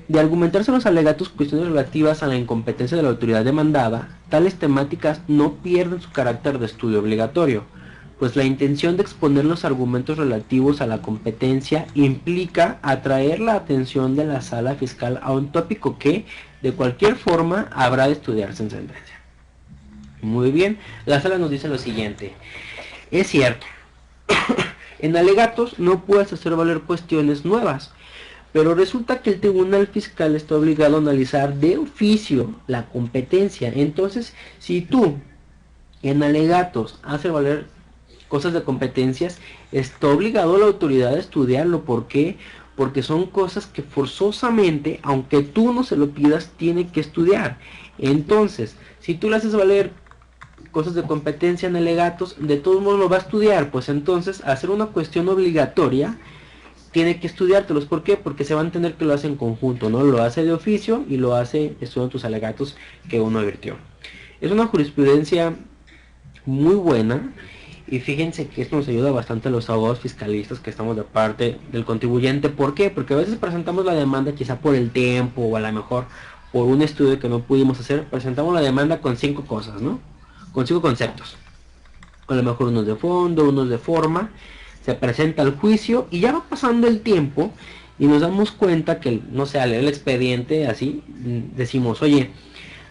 De argumentarse los alegatos cuestiones relativas a la incompetencia de la autoridad demandada, tales temáticas no pierden su carácter de estudio obligatorio, pues la intención de exponer los argumentos relativos a la competencia implica atraer la atención de la sala fiscal a un tópico que, de cualquier forma, habrá de estudiarse en sentencia. Muy bien, la sala nos dice lo siguiente. Es cierto, en alegatos no puedes hacer valer cuestiones nuevas, pero resulta que el tribunal fiscal está obligado a analizar de oficio la competencia. Entonces, si tú en alegatos haces valer cosas de competencias, está obligado la autoridad a estudiarlo. ¿Por qué? Porque son cosas que forzosamente, aunque tú no se lo pidas, tiene que estudiar. Entonces, si tú le haces valer cosas de competencia en alegatos, de todos modos lo va a estudiar. Pues entonces, hacer una cuestión obligatoria, tiene que estudiártelos. ¿Por qué? Porque se va a entender que lo hace en conjunto, ¿no? Lo hace de oficio y lo hace estudiando tus alegatos que uno advirtió. Es una jurisprudencia muy buena, y fíjense que esto nos ayuda bastante a los abogados fiscalistas que estamos de parte del contribuyente. ¿Por qué? Porque a veces presentamos la demanda quizá por el tiempo, o a lo mejor por un estudio que no pudimos hacer, presentamos la demanda con 5 cosas, ¿no? Con 5 conceptos. A lo mejor unos de fondo, unos de forma. Se presenta el juicio y ya va pasando el tiempo y nos damos cuenta que, no sé, al leer el expediente así, decimos, oye,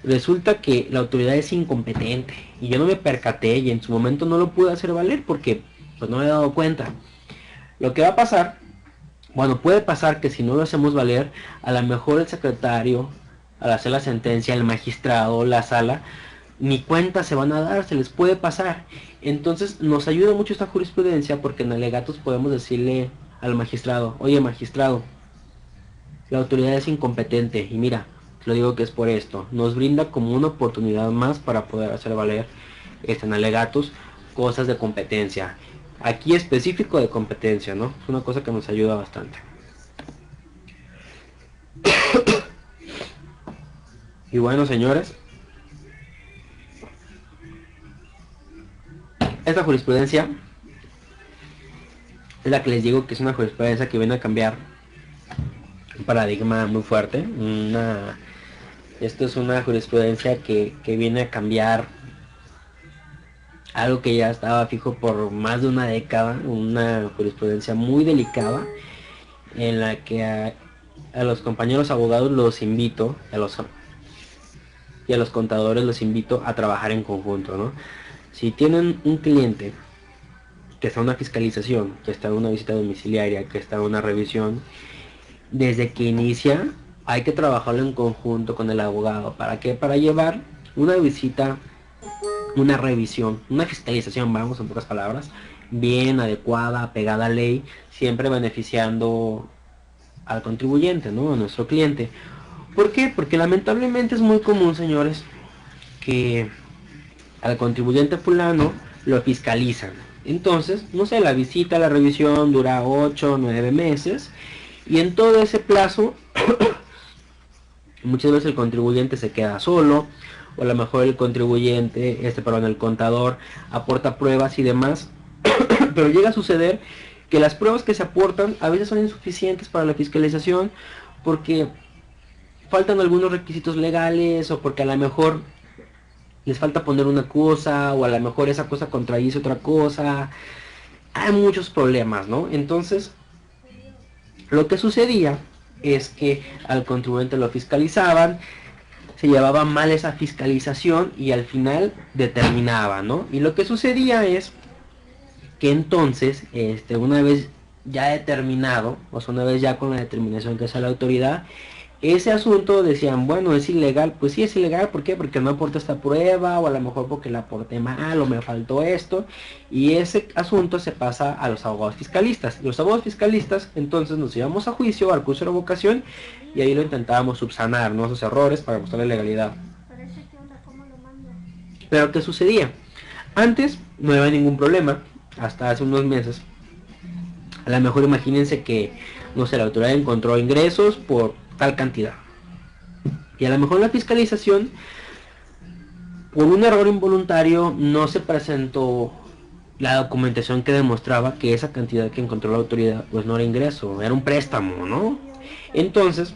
resulta que la autoridad es incompetente y yo no me percaté y en su momento no lo pude hacer valer porque pues no me he dado cuenta. Lo que va a pasar, bueno, puede pasar que si no lo hacemos valer, a lo mejor el secretario al hacer la sentencia el magistrado, la sala, ni cuenta se van a dar, se les puede pasar. Entonces nos ayuda mucho esta jurisprudencia porque en alegatos podemos decirle al magistrado, oye magistrado, la autoridad es incompetente y mira, lo digo que es por esto. Nos brinda como una oportunidad más para poder hacer valer en alegatos cosas de competencia. Aquí específico de competencia, ¿no? Es una cosa que nos ayuda bastante. Y bueno, señores, esta jurisprudencia es la que les digo que es una jurisprudencia que viene a cambiar un paradigma muy fuerte. Esto es una jurisprudencia que viene a cambiar algo que ya estaba fijo por más de una década, una jurisprudencia muy delicada en la que a los compañeros abogados los invito, y a los contadores los invito a trabajar en conjunto, ¿no? Si tienen un cliente que está en una fiscalización, que está en una visita domiciliaria, que está en una revisión, desde que inicia hay que trabajarlo en conjunto con el abogado. ¿Para qué? Para llevar una visita, una revisión, una fiscalización, vamos, en pocas palabras, bien adecuada, apegada a ley, siempre beneficiando al contribuyente, ¿no? A nuestro cliente. ¿Por qué? Porque lamentablemente es muy común, señores, que al contribuyente fulano lo fiscalizan. Entonces, no sé, la visita, la revisión dura 8 o 9 meses y en todo ese plazo muchas veces el contribuyente se queda solo, o a lo mejor el contribuyente, el contador aporta pruebas y demás, pero llega a suceder que las pruebas que se aportan a veces son insuficientes para la fiscalización porque faltan algunos requisitos legales o porque a lo mejor les falta poner una cosa o a lo mejor esa cosa contradice otra cosa. Hay muchos problemas, ¿no? Entonces, lo que sucedía es que al contribuyente lo fiscalizaban, se llevaba mal esa fiscalización y al final determinaba, ¿no? Y lo que sucedía es que entonces, una vez ya determinado, o sea, una vez ya con la determinación que hace la autoridad, ese asunto decían, bueno, es ilegal. Pues sí, es ilegal, ¿por qué? Porque no aporta esta prueba, o a lo mejor porque la aporté mal, o me faltó esto, y ese asunto se pasa a los abogados fiscalistas. Los abogados fiscalistas entonces nos llevamos a juicio, al curso de revocación, y ahí lo intentábamos subsanar, ¿no? Esos errores para mostrar la legalidad. Pero ¿qué sucedía? Antes no había ningún problema, hasta hace unos meses. A lo mejor imagínense que, no sé, la autoridad encontró ingresos por tal cantidad. Y a lo mejor la fiscalización, por un error involuntario, no se presentó la documentación que demostraba que esa cantidad que encontró la autoridad pues no era ingreso, era un préstamo, ¿no? Entonces,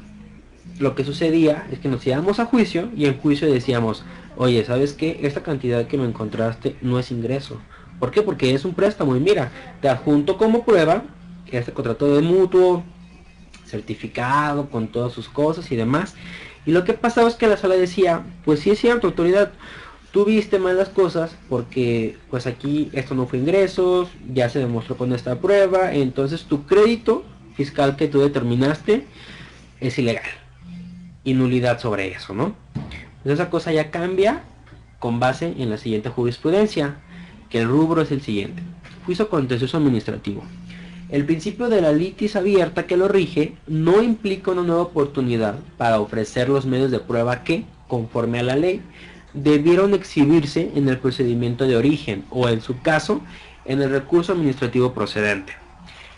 lo que sucedía es que nos íbamos a juicio y en juicio decíamos, oye, ¿sabes qué? Esta cantidad que me encontraste no es ingreso. ¿Por qué? Porque es un préstamo y mira, te adjunto como prueba este contrato de mutuo, certificado con todas sus cosas y demás. Y lo que pasaba es que la sala decía, pues sí es cierto, autoridad, tú viste mal las cosas porque pues aquí esto no fue ingresos, ya se demostró con esta prueba, entonces tu crédito fiscal que tú determinaste es ilegal y nulidad sobre eso, ¿no? Entonces esa cosa ya cambia con base en la siguiente jurisprudencia, que el rubro es el siguiente: juicio contencioso administrativo. El principio de la litis abierta que lo rige no implica una nueva oportunidad para ofrecer los medios de prueba que, conforme a la ley, debieron exhibirse en el procedimiento de origen o, en su caso, en el recurso administrativo procedente,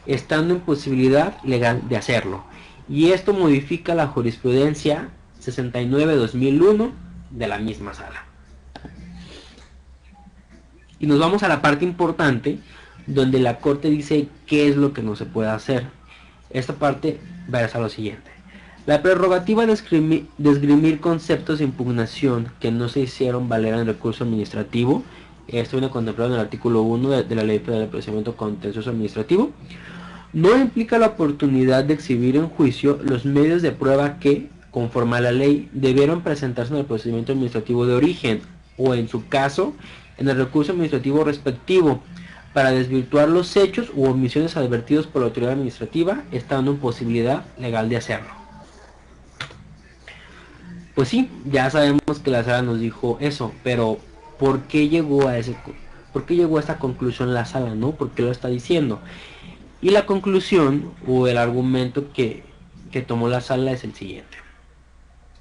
estando en posibilidad legal de hacerlo. Y esto modifica la jurisprudencia 69-2001 de la misma sala. Y nos vamos a la parte importante, donde la corte dice qué es lo que no se puede hacer. Esta parte versa lo siguiente: la prerrogativa de esgrimir conceptos de impugnación que no se hicieron valer en el recurso administrativo, esto viene contemplado en el artículo 1 de la Ley Federal de Procedimiento Contencioso Administrativo, no implica la oportunidad de exhibir en juicio los medios de prueba que, conforme a la ley, debieron presentarse en el procedimiento administrativo de origen, o en su caso, en el recurso administrativo respectivo, para desvirtuar los hechos u omisiones advertidos por la autoridad administrativa, estando en posibilidad legal de hacerlo. Pues sí, ya sabemos que la sala nos dijo eso, pero ¿por qué llegó a por qué llegó a esta conclusión la sala, no? ¿Por qué lo está diciendo? Y la conclusión o el argumento que tomó la sala es el siguiente.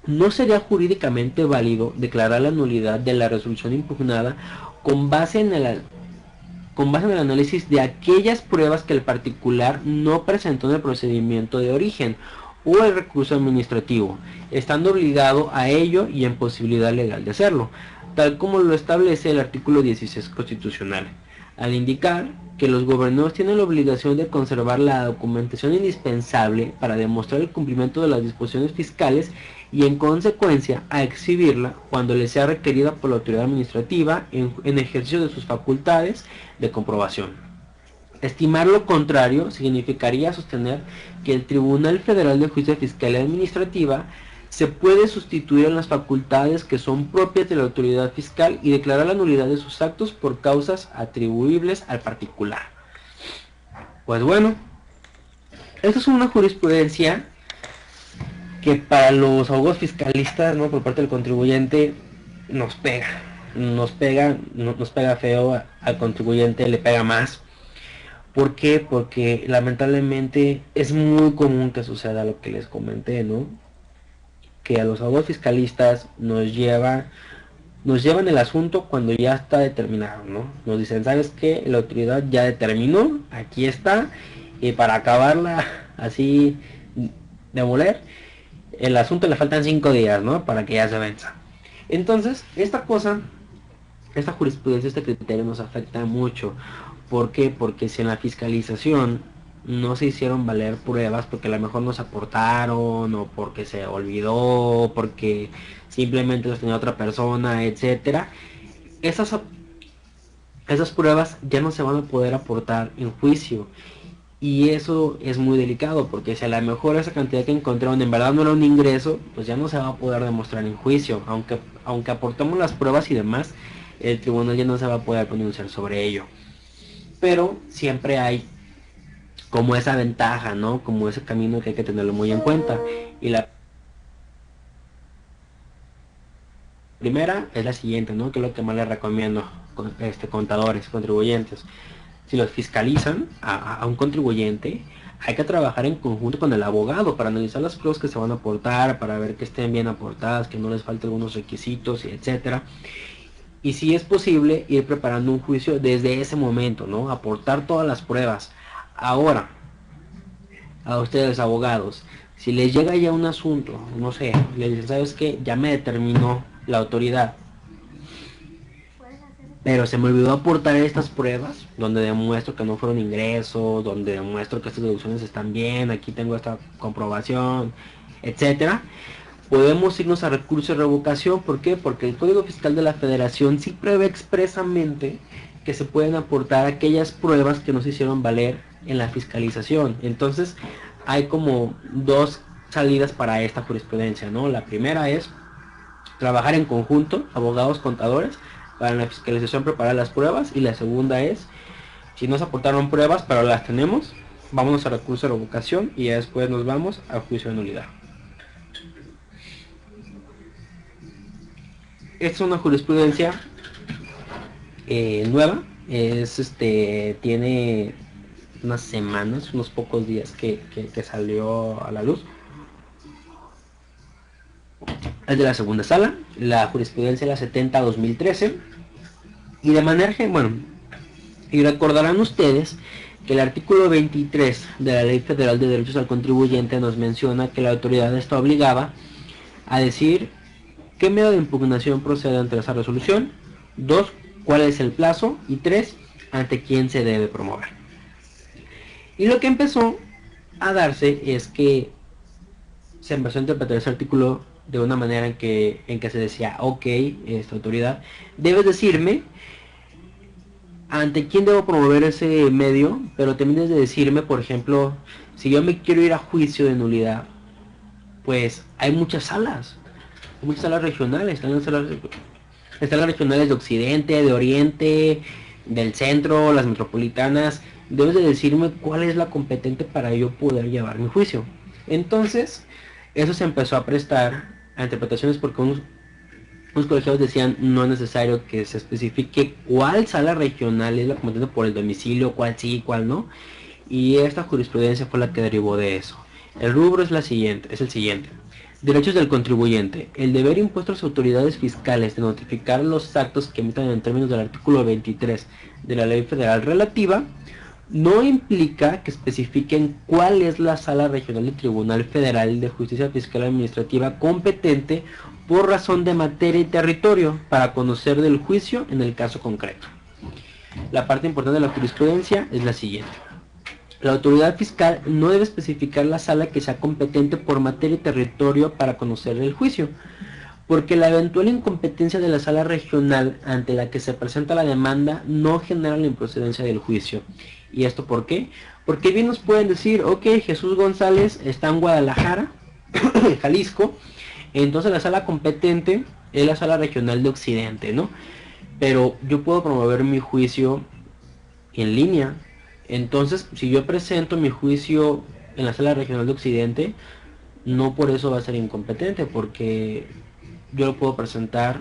No sería jurídicamente válido declarar la nulidad de la resolución impugnada con base en el análisis de aquellas pruebas que el particular no presentó en el procedimiento de origen o el recurso administrativo, estando obligado a ello y en posibilidad legal de hacerlo, tal como lo establece el artículo 16 constitucional, al indicar que los gobernadores tienen la obligación de conservar la documentación indispensable para demostrar el cumplimiento de las disposiciones fiscales y en consecuencia a exhibirla cuando le sea requerida por la autoridad administrativa en ejercicio de sus facultades de comprobación. Estimar lo contrario significaría sostener que el Tribunal Federal de Justicia Fiscal y Administrativa se puede sustituir en las facultades que son propias de la autoridad fiscal y declarar la nulidad de sus actos por causas atribuibles al particular. Pues bueno, esto es una jurisprudencia que para los abogados fiscalistas, ¿no?, por parte del contribuyente nos pega feo, al contribuyente le pega más. ¿Por qué? Porque lamentablemente es muy común que suceda lo que les comenté, ¿no? Que a los abogados fiscalistas nos llevan el asunto cuando ya está determinado, ¿no? Nos dicen, ¿sabes qué? La autoridad ya determinó, aquí está, y para acabarla así de moler, el asunto le faltan 5 días, ¿no? Para que ya se venza. Entonces, esta jurisprudencia, este criterio nos afecta mucho. ¿Por qué? Porque si en la fiscalización no se hicieron valer pruebas porque a lo mejor no se aportaron, o porque se olvidó, porque simplemente los tenía otra persona, etcétera, esas pruebas ya no se van a poder aportar en juicio. Y eso es muy delicado, porque si a lo mejor esa cantidad que encontraron en verdad no era un ingreso, pues ya no se va a poder demostrar en juicio. Aunque aportemos las pruebas y demás, el tribunal ya no se va a poder pronunciar sobre ello. Pero siempre hay como esa ventaja, ¿no? Como ese camino que hay que tenerlo muy en cuenta. Y la primera es la siguiente, ¿no? Que es lo que más les recomiendo, contadores, contribuyentes. Si los fiscalizan a un contribuyente, hay que trabajar en conjunto con el abogado para analizar las pruebas que se van a aportar, para ver que estén bien aportadas, que no les falte algunos requisitos, etcétera. Y si es posible, ir preparando un juicio desde ese momento, ¿no? Aportar todas las pruebas. Ahora, a ustedes abogados, si les llega ya un asunto, no sé, les dicen, ¿sabes qué? Ya me determinó la autoridad, pero se me olvidó aportar estas pruebas, donde demuestro que no fueron ingresos, donde demuestro que estas deducciones están bien, aquí tengo esta comprobación, etcétera. Podemos irnos a recurso de revocación. ¿Por qué? Porque el Código Fiscal de la Federación sí prevé expresamente que se pueden aportar aquellas pruebas que no se hicieron valer en la fiscalización. Entonces hay como dos salidas para esta jurisprudencia, ¿no? La primera es trabajar en conjunto, abogados, contadores, para en la fiscalización preparar las pruebas, y la segunda es, si no se aportaron pruebas pero las tenemos, vámonos a recurso de revocación y ya después nos vamos a juicio de nulidad. Esta es una jurisprudencia nueva, tiene unas semanas, unos pocos días que salió a la luz. Es de la segunda sala, la jurisprudencia es la 70-2013, y de manera que, bueno, y recordarán ustedes que el artículo 23 de la Ley Federal de Derechos al Contribuyente nos menciona que la autoridad está obligada a decir qué medio de impugnación procede ante esa resolución, 2, cuál es el plazo, y 3, ante quién se debe promover. Y lo que empezó a darse es que se empezó a interpretar ese artículo de una manera en que se decía, ok, esta autoridad, debes decirme ante quién debo promover ese medio, pero también debes de decirme, por ejemplo, si yo me quiero ir a juicio de nulidad, pues hay muchas salas regionales, están las regionales de Occidente, de Oriente, del centro, las metropolitanas. Debes de decirme cuál es la competente para yo poder llevar mi juicio. Entonces, eso se empezó a prestar a interpretaciones porque unos colegiados decían no es necesario que se especifique cuál sala regional es la competente por el domicilio, cuál sí, cuál no. Y esta jurisprudencia fue la que derivó de eso. El rubro es el siguiente. Derechos del contribuyente. El deber impuesto a las autoridades fiscales de notificar los actos que emitan en términos del artículo 23 de la ley federal relativa no implica que especifiquen cuál es la sala regional del Tribunal Federal de Justicia Fiscal Administrativa competente por razón de materia y territorio para conocer del juicio en el caso concreto. La parte importante de la jurisprudencia es la siguiente. La autoridad fiscal no debe especificar la sala que sea competente por materia y territorio para conocer el juicio, porque la eventual incompetencia de la sala regional ante la que se presenta la demanda no genera la improcedencia del juicio. ¿Y esto por qué? Porque bien nos pueden decir, ok, Jesús González está en Guadalajara, Jalisco, entonces la sala competente es la sala regional de Occidente, ¿no? Pero yo puedo promover mi juicio en línea. Entonces, si yo presento mi juicio en la sala regional de Occidente, no por eso va a ser incompetente, porque yo lo puedo presentar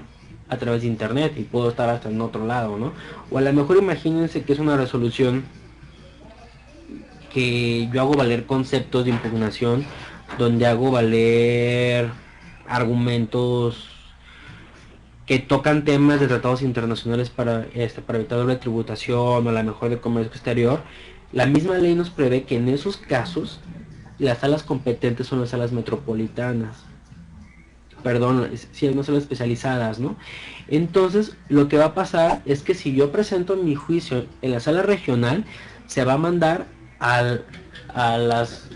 a través de internet y puedo estar hasta en otro lado, ¿no? O a lo mejor imagínense que es una resolución que yo hago valer conceptos de impugnación, donde hago valer argumentos que tocan temas de tratados internacionales para evitar doble tributación o la mejor de comercio exterior. La misma ley nos prevé que en esos casos las salas competentes son las salas metropolitanas, perdón, si no son especializadas, ¿no? Entonces lo que va a pasar es que si yo presento mi juicio en la sala regional, se va a mandar a las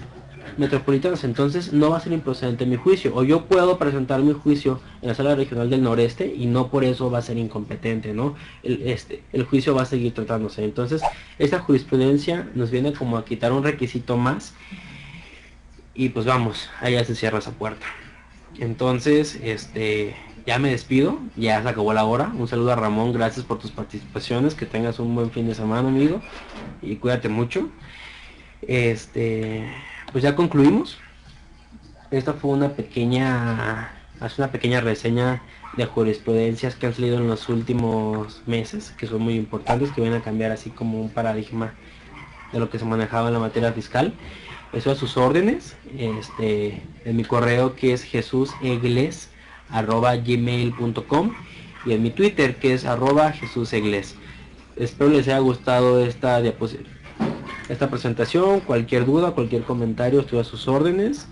metropolitanas, entonces no va a ser improcedente mi juicio, o yo puedo presentar mi juicio en la sala regional del noreste y no por eso va a ser incompetente, ¿no? El juicio va a seguir tratándose. Entonces esta jurisprudencia nos viene como a quitar un requisito más y pues vamos, allá se cierra esa puerta. Entonces ya me despido, ya se acabó la hora. Un saludo a Ramón, gracias por tus participaciones, que tengas un buen fin de semana, amigo, y cuídate mucho. Pues ya concluimos. Esta fue una pequeña reseña de jurisprudencias que han salido en los últimos meses, que son muy importantes, que vienen a cambiar así como un paradigma de lo que se manejaba en la materia fiscal. Eso a sus órdenes, en mi correo, que es jesusegles@gmail.com, y en mi Twitter, que es @jesusegles. Espero les haya gustado esta presentación. Cualquier duda, cualquier comentario, estoy a sus órdenes.